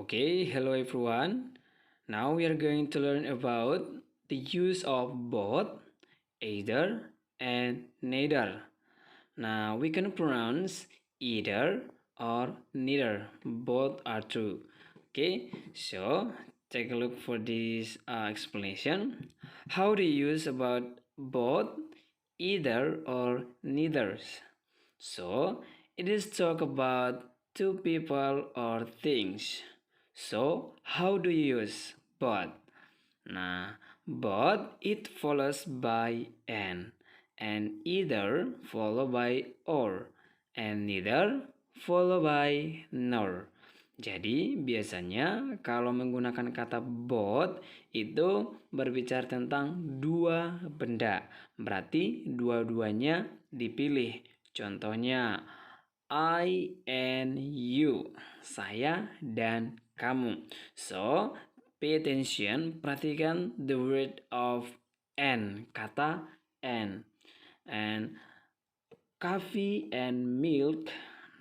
Okay, hello everyone. Now we are going to learn about the use of both, either, and neither. Now we can pronounce either or neither. Both are true. Okay, so take a look for this explanation. How to use about both, either, or neither. So it is talk about two people or things. So how do you use both? Nah, both it follows by and either followed by or, and neither followed by nor. Jadi biasanya kalau menggunakan kata both itu berbicara tentang dua benda. Berarti dua-duanya dipilih. Contohnya I and you, saya dan kamu. So, pay attention, perhatikan the word of kata and coffee and milk.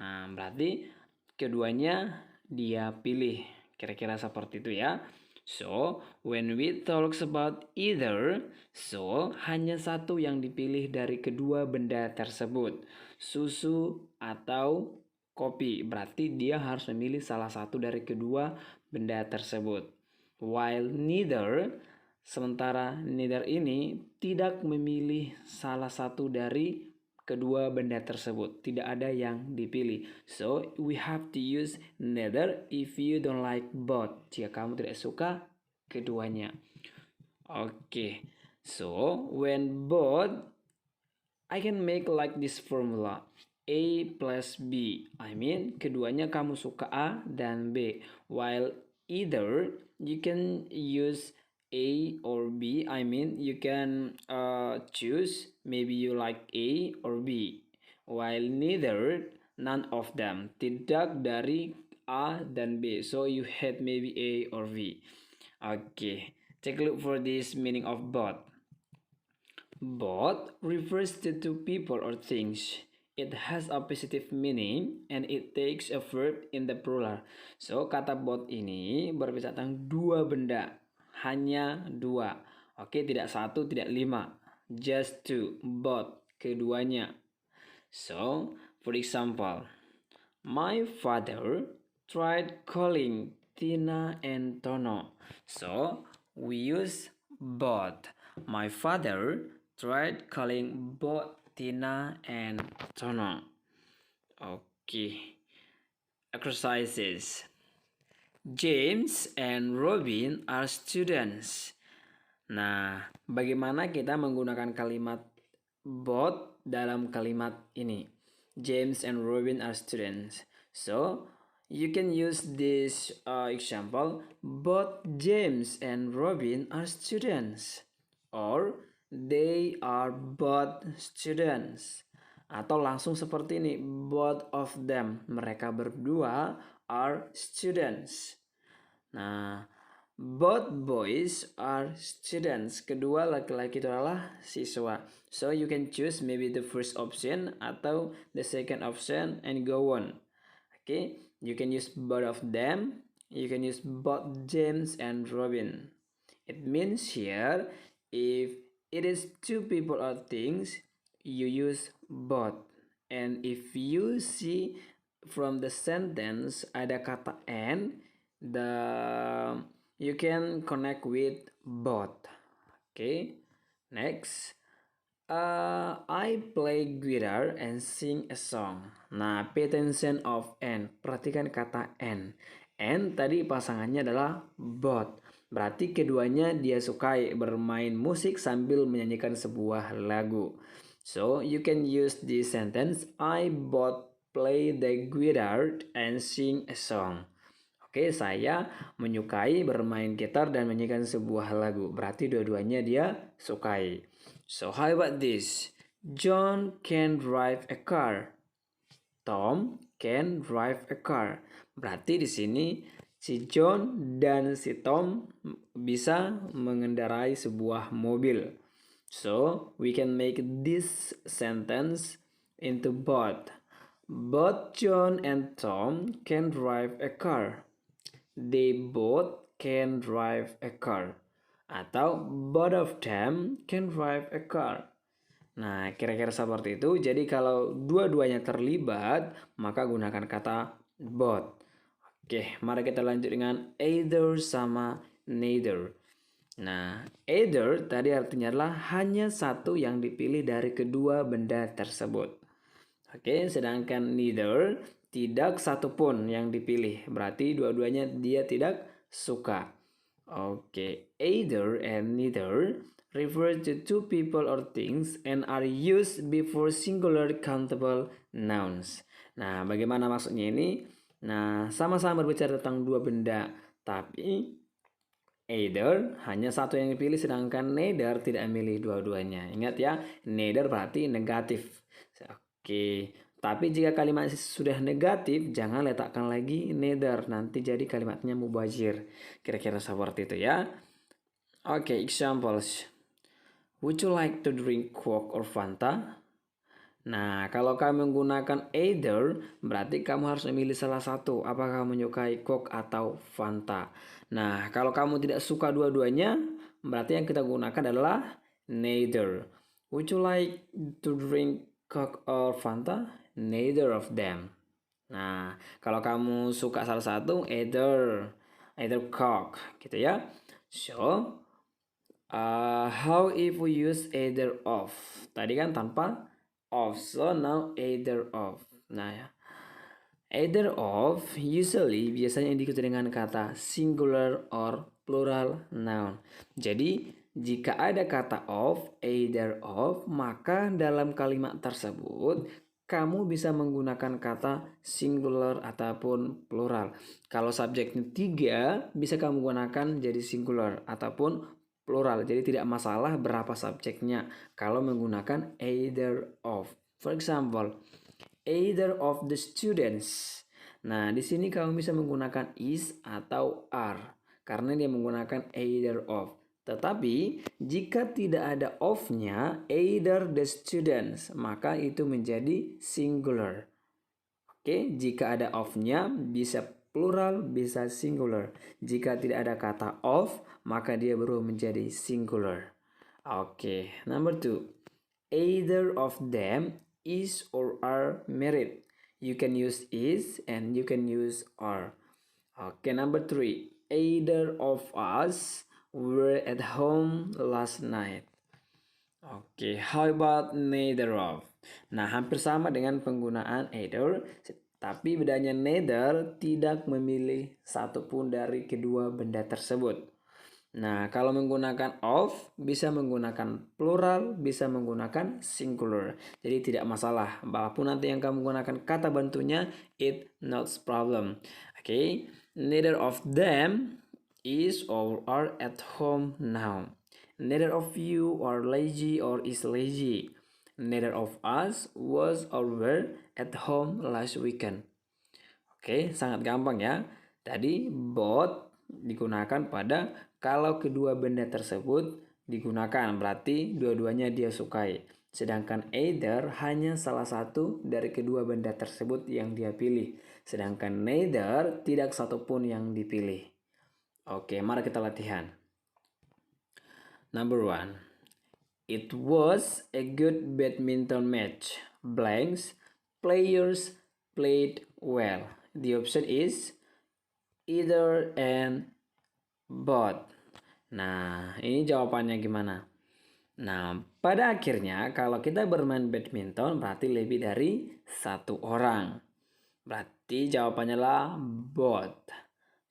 Nah, berarti keduanya dia pilih. Kira-kira seperti itu ya. So, when we talks about either, so hanya satu yang dipilih dari kedua benda tersebut, susu atau kopi. Berarti dia harus memilih salah satu dari kedua benda tersebut. While neither, sementara neither ini tidak memilih salah satu dari kedua benda tersebut, tidak ada yang dipilih. So we have to use neither if you don't like both, jika kamu tidak suka keduanya. Okay, so when both, I can make like this formula A plus B. I mean keduanya kamu suka A dan B. While either, you can use A or B. I mean you can choose, maybe you like A or B. While neither, none of them. Tidak dari A dan B. So you had maybe A or B. Okay, take a look for this meaning of both. Both refers to two people or things. It has a positive meaning and it takes a verb in the plural. So, kata both ini berbicara tentang dua benda. Hanya dua. Oke, tidak satu, tidak lima. Just two. Both. Keduanya. So, for example, my father tried calling Tina and Tono. So, we use both. My father tried calling both Tina and Tono. Okay. Exercises. James and Robin are students. Nah, bagaimana kita menggunakan kalimat both dalam kalimat ini? James and Robin are students. So, you can use this example. Both James and Robin are students. Or, they are both students. Atau langsung seperti ini. Both of them. Mereka berdua are students. Nah, both boys are students. Kedua laki-laki itu adalah siswa. So you can choose maybe the first option atau the second option and go on. Okay, you can use both of them. You can use both James and Robin. It means here, if it is two people or things, you use both. And if you see from the sentence ada kata and, you can connect with both. Okay, next. I play guitar and sing a song. Nah, pay attention of and. Perhatikan kata and. And tadi pasangannya adalah both. Berarti keduanya dia sukai bermain musik sambil menyanyikan sebuah lagu. So, you can use this sentence. I both play the guitar and sing a song. Oke, saya menyukai bermain gitar dan menyanyikan sebuah lagu. Berarti dua-duanya dia sukai. So, how about this? John can drive a car. Tom can drive a car. Berarti di sini si John dan si Tom bisa mengendarai sebuah mobil. So, we can make this sentence into both. Both John and Tom can drive a car. they both can drive a car. Atau both of them can drive a car. Nah, kira-kira seperti itu. Jadi kalau dua-duanya terlibat, maka gunakan kata both. Oke, mari kita lanjut dengan either sama neither. Nah, either tadi artinya adalah hanya satu yang dipilih dari kedua benda tersebut. Oke, sedangkan neither tidak satupun yang dipilih. Berarti dua-duanya dia tidak suka. Oke, either and neither refer to two people or things and are used before singular countable nouns. Nah, bagaimana maksudnya ini? Nah, sama-sama berbicara tentang dua benda, tapi either hanya satu yang dipilih sedangkan neither tidak memilih dua-duanya. Ingat ya, neither berarti negatif. Oke, tapi jika kalimat sudah negatif, jangan letakkan lagi neither. Nanti jadi kalimatnya mubazir. Kira-kira seperti itu ya. Oke, examples. Would you like to drink Coke or Fanta? Nah, kalau kamu menggunakan either, berarti kamu harus memilih salah satu. Apakah kamu menyukai Coke atau Fanta? Nah, kalau kamu tidak suka dua-duanya, berarti yang kita gunakan adalah neither. Would you like to drink Coke or Fanta? Neither of them. Nah, kalau kamu suka salah satu, either Coke, gitu ya. So, how if we use either of? Tadi kan tanpa of, so now either of. Nah ya, either of usually biasanya diikuti dengan kata singular or plural noun. Jadi jika ada kata of, either of, maka dalam kalimat tersebut kamu bisa menggunakan kata singular ataupun plural. Kalau subjeknya 3, bisa kamu gunakan jadi singular ataupun plural. Jadi tidak masalah berapa subjeknya kalau menggunakan either of. For example, either of the students. Nah, di sini kamu bisa menggunakan is atau are karena dia menggunakan either of. Tetapi jika tidak ada of-nya, either the students, maka itu menjadi singular. Oke, jika ada of-nya bisa plural, bisa singular. Jika tidak ada kata of, maka dia berubah menjadi singular. Oke, number 2. Either of them is or are married. You can use is and you can use are. Okay, number 3. Either of us were at home last night. Oke, how about neither of? Nah, hampir sama dengan penggunaan either, tapi bedanya neither tidak memilih satupun dari kedua benda tersebut. Nah, kalau menggunakan of, bisa menggunakan plural, bisa menggunakan singular. Jadi tidak masalah. Apapun nanti yang kamu gunakan kata bantunya, it not problem. Okay, neither of them is or are at home now. Neither of you are lazy or is lazy. Neither of us was or were at home last weekend. Oke, sangat gampang ya. Tadi both digunakan pada kalau kedua benda tersebut digunakan, berarti dua-duanya dia sukai. Sedangkan either hanya salah satu dari kedua benda tersebut yang dia pilih. Sedangkan neither tidak satupun yang dipilih. Oke, mari kita latihan. Number 1. It was a good badminton match. Blanks, players played well. The option is either and both. Nah, ini jawabannya gimana? Nah, pada akhirnya kalau kita bermain badminton berarti lebih dari satu orang. Berarti jawabannya lah both.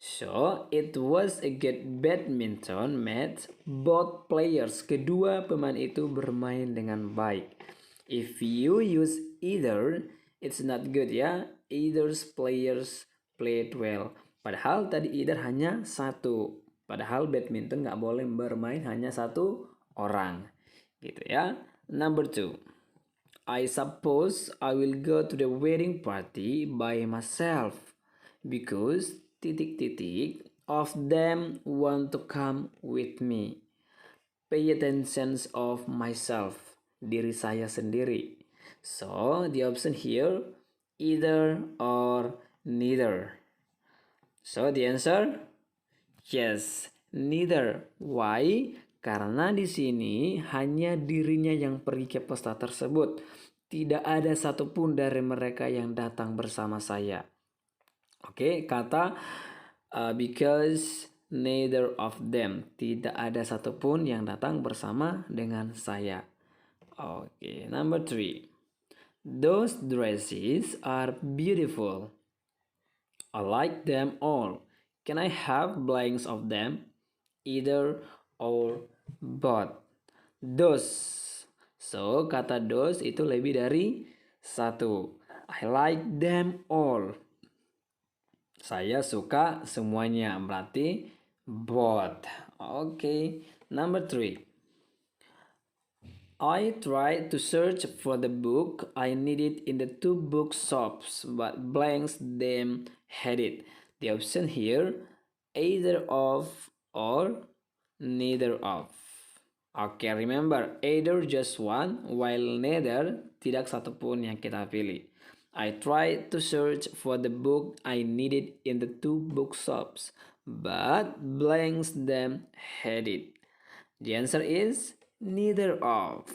So, it was a good badminton match. Both players, kedua pemain itu bermain dengan baik. If you use either, it's not good ya. Either's players played well. Padahal tadi either hanya satu. Padahal badminton nggak boleh bermain hanya satu orang. Gitu ya. Number 2. I suppose I will go to the wedding party by myself because of them want to come with me. Pay attention of myself, diri saya sendiri. So the option here either or neither. So the answer, yes, neither. Why? Karena di sini hanya dirinya yang pergi ke pesta tersebut. Tidak ada satupun dari mereka yang datang bersama saya. Oke, kata because neither of them. Tidak ada satupun yang datang bersama dengan saya. Oke, number 3. Those dresses are beautiful. I like them all. Can I have blanks of them? Either or both. Those. So, kata those itu lebih dari satu. I like them all. Saya suka semuanya. Berarti both. Okay. Number 3. I tried to search for the book I needed in the 2 bookshops, but blanks them had it. The option here, either of or neither of. Oke, remember, either just one, while neither tidak satupun yang kita pilih. I tried to search for the book I needed in the 2 bookshops, but blanks them had it. The answer is neither of.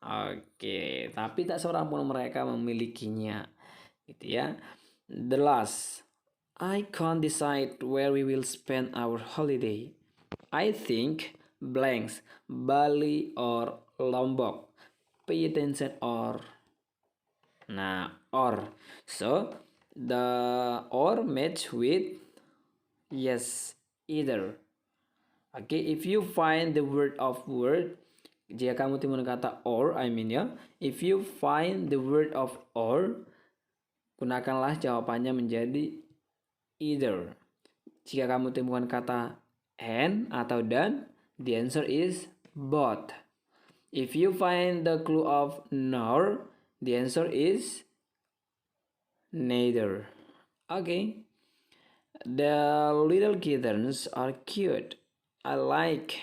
Oke, tapi tak seorang pun mereka memilikinya. Gitu ya. The last. I can't decide where we will spend our holiday. I think blanks, Bali or Lombok. Pay attention or. Nah, or. So, the or match with yes, either. Oke, if you find the word, jika kamu temukan kata or, ya, if you find the word of or, gunakanlah jawabannya menjadi either. Jika kamu temukan kata and atau dan, the answer is both. If you find the clue of nor, the answer is neither. Okay. The little kittens are cute. I like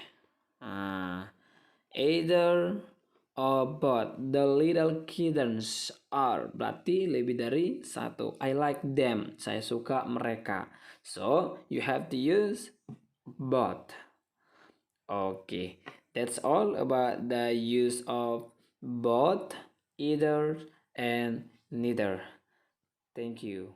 either or both. The little kittens are. Berarti lebih dari satu. I like them. Saya suka mereka. So, you have to use both. Okay. That's all about the use of both, either, and neither. Thank you.